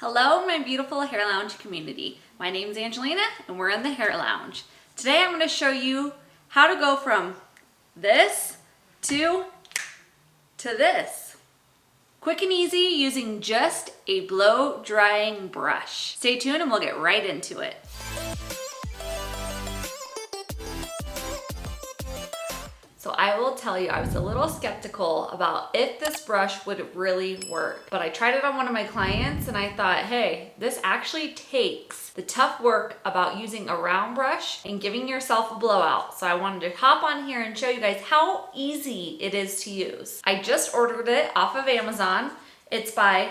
Hello, my beautiful Hair Lounge community. My name is Angelina and we're in the Hair Lounge. Today I'm going to show you how to go from this to this. Quick and easy using just a blow drying brush. Stay tuned and we'll get right into it. So I will tell you, I was a little skeptical about if this brush would really work, but I tried it on one of my clients and I thought, hey, this actually takes the tough work about using a round brush and giving yourself a blowout. So I wanted to hop on here and show you guys how easy it is to use. I just ordered it off of Amazon. It's by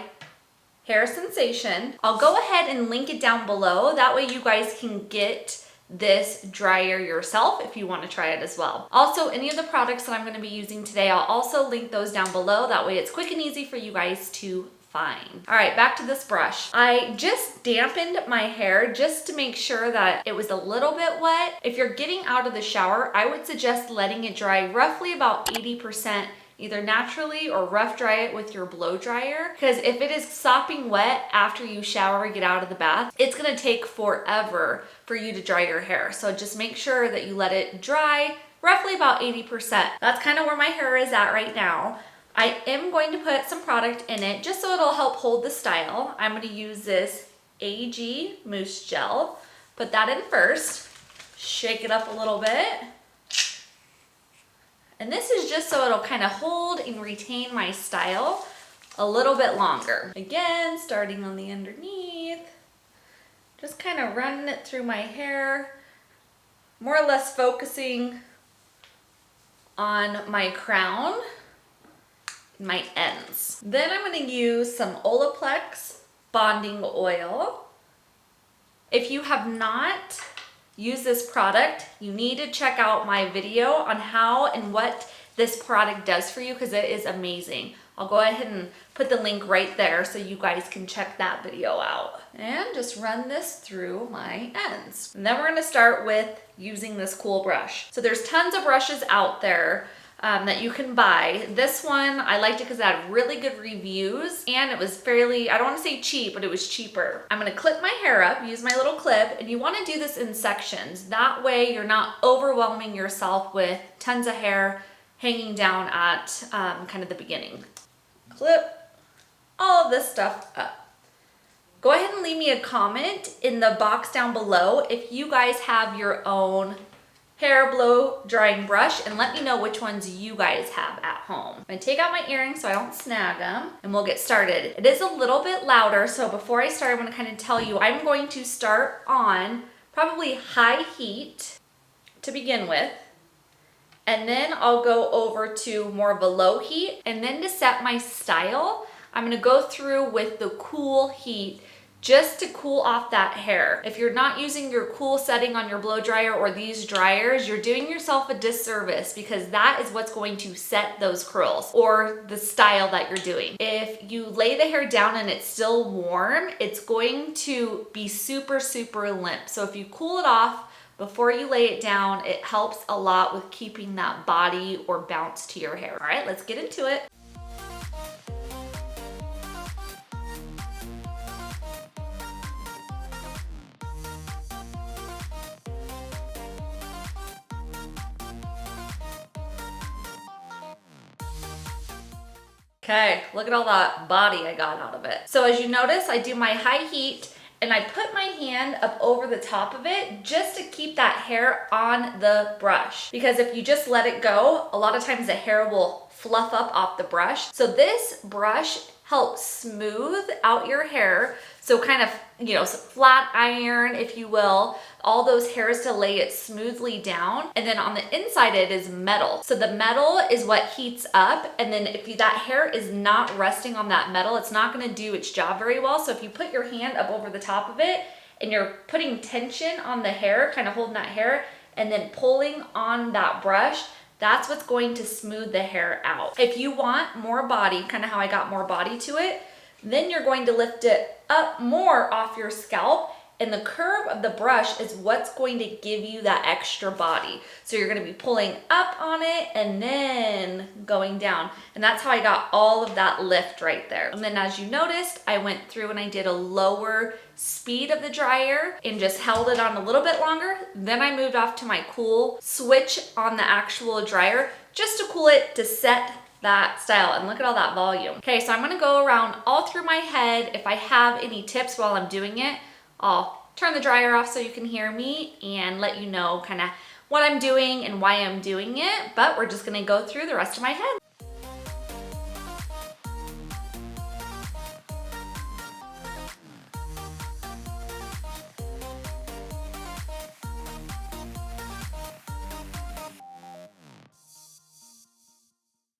Hair Sensation. I'll go ahead and link it down below. That way you guys can get this dryer yourself if you want to try it as well. Also, any of the products that I'm going to be using today, I'll also link those down below. That way it's quick and easy for you guys to find. All right, back to this brush. I just dampened my hair just to make sure that it was a little bit wet. If you're getting out of the shower, I would suggest letting it dry roughly about 80%. Either naturally or rough dry it with your blow dryer, because if it is sopping wet after you shower or get out of the bath, it's gonna take forever for you to dry your hair. So just make sure that you let it dry roughly about 80%. That's kind of where my hair is at right now. I am going to put some product in it just so it'll help hold the style. I'm gonna use this AG Mousse Gel. Put that in first, shake it up a little bit. And this is just so it'll kind of hold and retain my style a little bit longer. Again, starting on the underneath, just kind of running it through my hair, more or less focusing on my crown and my ends. Then I'm going to use some Olaplex bonding oil. If you have not use this product, you need to check out my video on how and what this product does for you, because it is amazing. I'll go ahead and put the link right there so you guys can check that video out. And just run this through my ends. And then we're gonna start with using this cool brush. So there's tons of brushes out there that you can buy. This one, I liked it because it had really good reviews and it was fairly, I don't want to say cheap, but it was cheaper. I'm going to clip my hair up, use my little clip, and you want to do this in sections. That way you're not overwhelming yourself with tons of hair hanging down at kind of the beginning. Clip all of this stuff up. Go ahead and leave me a comment in the box down below if you guys have your own hair blow drying brush, and let me know which ones you guys have at home. I'm gonna take out my earrings so I don't snag them, and we'll get started. It is a little bit louder, so before I start, I wanna kind of tell you, I'm going to start on probably high heat to begin with, and then I'll go over to more of a low heat, and then to set my style, I'm gonna go through with the cool heat just to cool off that hair. If you're not using your cool setting on your blow dryer or these dryers, you're doing yourself a disservice, because that is what's going to set those curls or the style that you're doing. If you lay the hair down and it's still warm, it's going to be super, super limp. So if you cool it off before you lay it down, it helps a lot with keeping that body or bounce to your hair. All right, let's get into it. Okay, look at all that body I got out of it. So as you notice, I do my high heat and I put my hand up over the top of it just to keep that hair on the brush. Because if you just let it go, a lot of times the hair will fluff up off the brush. So this brush helps smooth out your hair. So kind of, you know, flat iron, if you will, all those hairs to lay it smoothly down. And then on the inside, it is metal. So the metal is what heats up. And then if that hair is not resting on that metal, it's not gonna do its job very well. So if you put your hand up over the top of it and you're putting tension on the hair, kind of holding that hair, and then pulling on that brush, that's what's going to smooth the hair out. If you want more body, kind of how I got more body to it, then you're going to lift it up more off your scalp And the curve of the brush is what's going to give you that extra body. So you're gonna be pulling up on it and then going down. And that's how I got all of that lift right there. And then as you noticed, I went through and I did a lower speed of the dryer and just held it on a little bit longer. Then I moved off to my cool switch on the actual dryer just to cool it to set that style. And look at all that volume. Okay, so I'm gonna go around all through my head. If I have any tips while I'm doing it, I'll turn the dryer off so you can hear me and let you know kind of what I'm doing and why I'm doing it. But we're just gonna go through the rest of my head.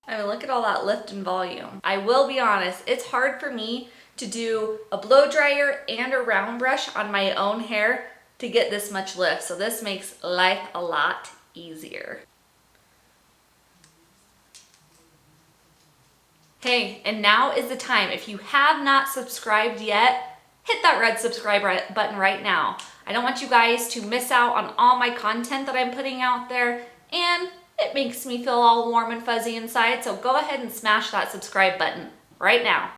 I mean, look at all that lift and volume. I will be honest, it's hard for me to do a blow dryer and a round brush on my own hair to get this much lift. So this makes life a lot easier. Hey, and now is the time. If you have not subscribed yet, hit that red subscribe button right now. I don't want you guys to miss out on all my content that I'm putting out there, and it makes me feel all warm and fuzzy inside. So go ahead and smash that subscribe button right now.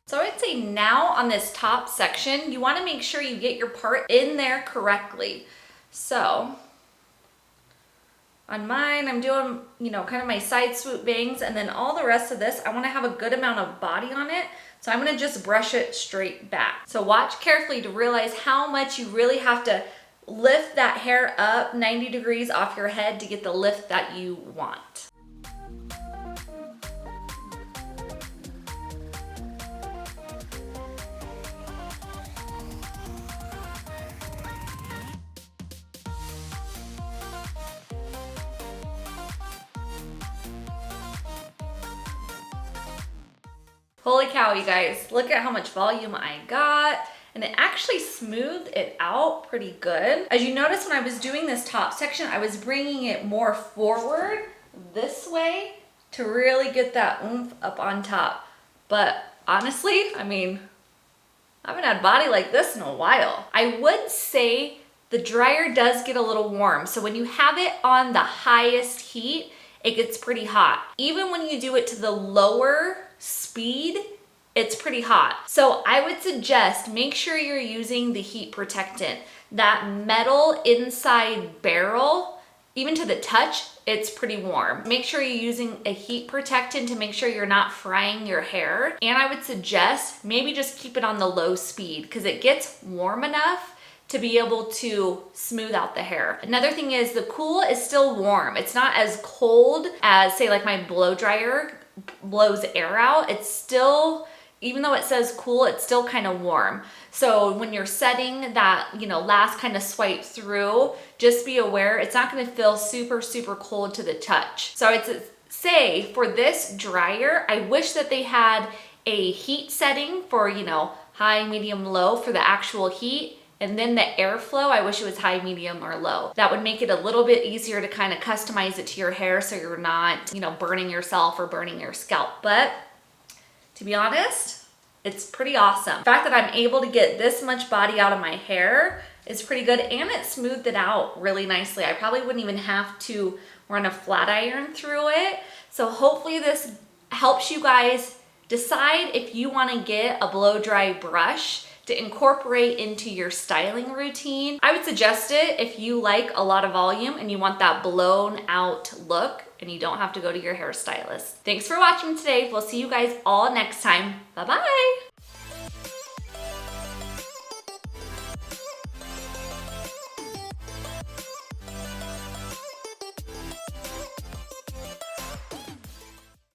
So I'd say now on this top section, you want to make sure you get your part in there correctly. So on mine, I'm doing, kind of my side swoop bangs, and then all the rest of this, I want to have a good amount of body on it. So I'm going to just brush it straight back. So watch carefully to realize how much you really have to lift that hair up 90 degrees off your head to get the lift that you want. Holy cow, you guys, look at how much volume I got. And it actually smoothed it out pretty good. As you notice, when I was doing this top section, I was bringing it more forward this way to really get that oomph up on top. But honestly, I haven't had body like this in a while. I would say the dryer does get a little warm. So when you have it on the highest heat, it gets pretty hot. Even when you do it to the lower speed, it's pretty hot. So I would suggest make sure you're using the heat protectant. That metal inside barrel, even to the touch, it's pretty warm. Make sure you're using a heat protectant to make sure you're not frying your hair. And I would suggest maybe just keep it on the low speed because it gets warm enough to be able to smooth out the hair. Another thing is the cool is still warm. It's not as cold as, say, like my blow dryer blows air out. It's still, even though it says cool, it's still kind of warm. So when you're setting that, last kind of swipe through, just be aware it's not going to feel super, super cold to the touch. So I'd say for this dryer, I wish that they had a heat setting for, high, medium, low for the actual heat. And then the airflow, I wish it was high, medium, or low. That would make it a little bit easier to kind of customize it to your hair so you're not, burning yourself or burning your scalp. But to be honest, it's pretty awesome. The fact that I'm able to get this much body out of my hair is pretty good, and it smoothed it out really nicely. I probably wouldn't even have to run a flat iron through it. So hopefully this helps you guys decide if you want to get a blow dry brush to incorporate into your styling routine. I would suggest it if you like a lot of volume and you want that blown out look and you don't have to go to your hairstylist. Thanks for watching today. We'll see you guys all next time. Bye-bye.